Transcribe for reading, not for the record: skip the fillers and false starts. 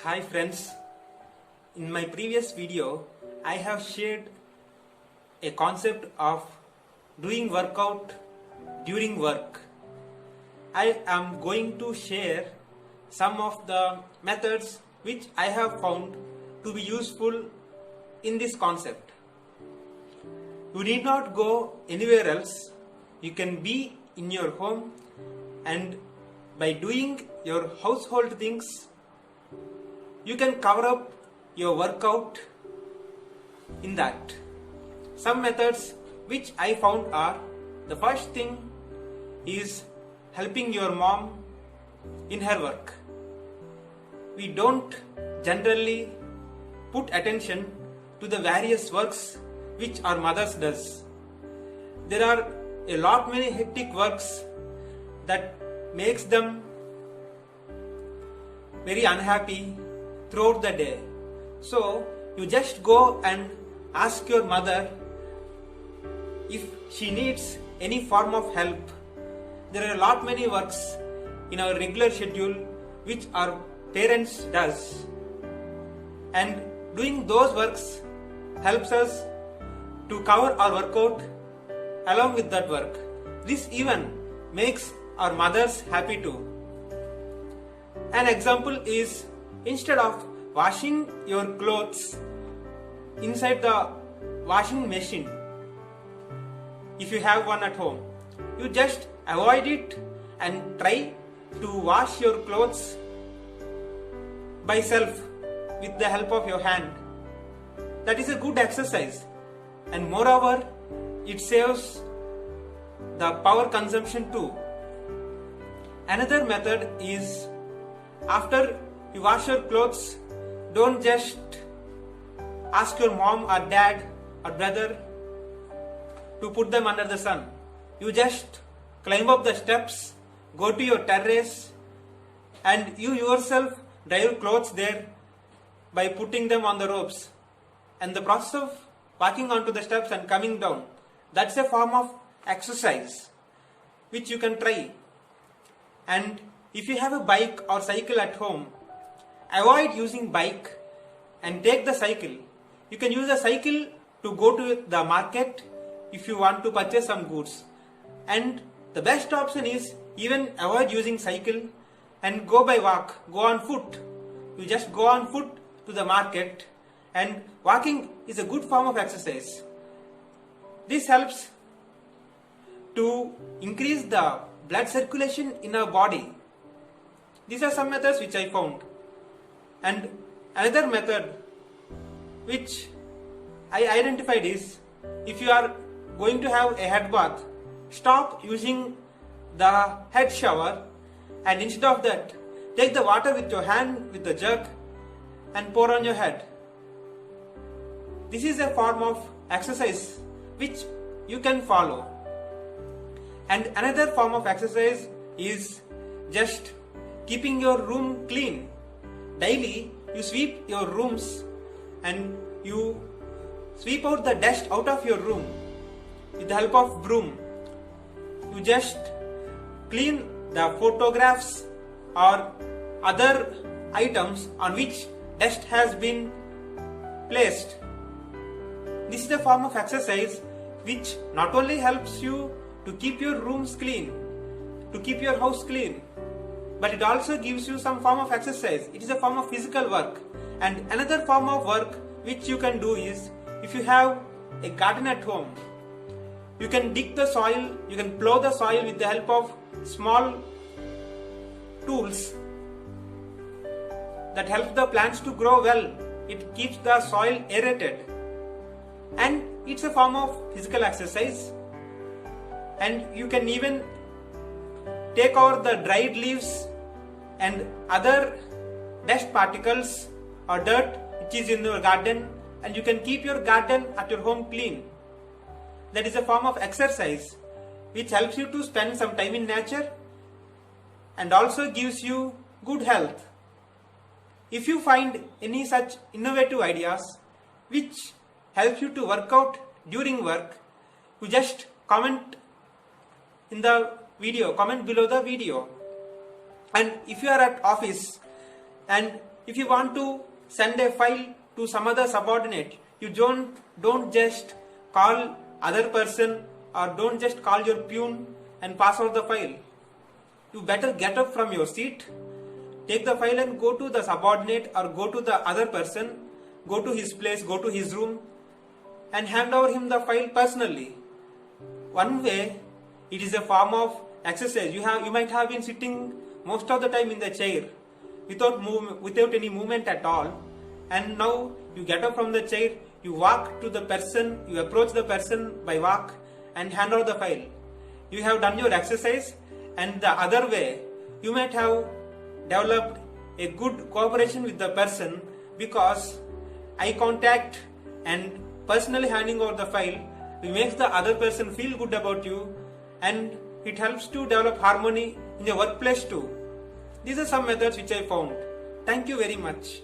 Hi friends, in my previous video I have shared a concept of doing workout during work. I am going to share some of the methods which I have found to be useful in this concept. You need not go anywhere else. You can be in your home and by doing your household things you can cover up your workout in that. Some methods which I found are, the first thing is helping your mom in her work. We don't generally put attention to the various works which our mothers does. There are a lot many hectic works that makes them very unhappy throughout the day. So you just go and ask your mother if she needs any form of help. There are a lot many works in our regular schedule which our parents does, and doing those works helps us to cover our workout along with that work. This even makes our mothers happy too. An example is, instead of washing your clothes inside the washing machine, if you have one at home, you just avoid it and try to wash your clothes by self with the help of your hand. That is a good exercise, and moreover it saves the power consumption too. Another method is, after you wash your clothes, don't just ask your mom or dad or brother to put them under the sun. You just climb up the steps, go to your terrace, and you yourself dry your clothes there by putting them on the ropes. And the process of walking onto the steps and coming down, that's a form of exercise which you can try. And if you have a bike or cycle at home, avoid using bike and take the cycle. You can use the cycle to go to the market if you want to purchase some goods. And the best option is even avoid using cycle and go by walk, go on foot. You just go on foot to the market, and walking is a good form of exercise. This helps to increase the blood circulation in our body. These are some methods which I found. And another method which I identified is, if you are going to have a head bath, stop using the head shower and instead of that, take the water with your hand with the jug and pour on your head. This is a form of exercise which you can follow. And another form of exercise is just keeping your room clean. Daily you sweep your rooms and you sweep out the dust out of your room with the help of broom. You just clean the photographs or other items on which dust has been placed. This is a form of exercise which not only helps you to keep your rooms clean, to keep your house clean, but it also gives you some form of exercise. It is a form of physical work. And another form of work which you can do is, if you have a garden at home, you can dig the soil, you can plow the soil with the help of small tools that help the plants to grow well. It keeps the soil aerated, and it's a form of physical exercise. And you can even take out the dried leaves and other dust particles or dirt which is in your garden, and you can keep your garden at your home clean. That is a form of exercise which helps you to spend some time in nature and also gives you good health. If you find any such innovative ideas which help you to work out during work, you just comment in the video, comment below the video. And if you are at office and If you want to send a file to some other subordinate, you don't just call other person or don't just call your peon and pass out the file. You better get up from your seat, take the file and go to the subordinate or go to the other person, go to his place, go to his room and hand over him the file personally. One way, it is a form of exercise. You might have been sitting most of the time in the chair without any movement at all, and now you get up from the chair, you walk to the person, you approach the person by walk and hand over the file. You have done your exercise. And the other way, you might have developed a good cooperation with the person, because eye contact and personally handing over the file makes the other person feel good about you, and it helps to develop harmony in your workplace too. These are some methods which I found. Thank you very much.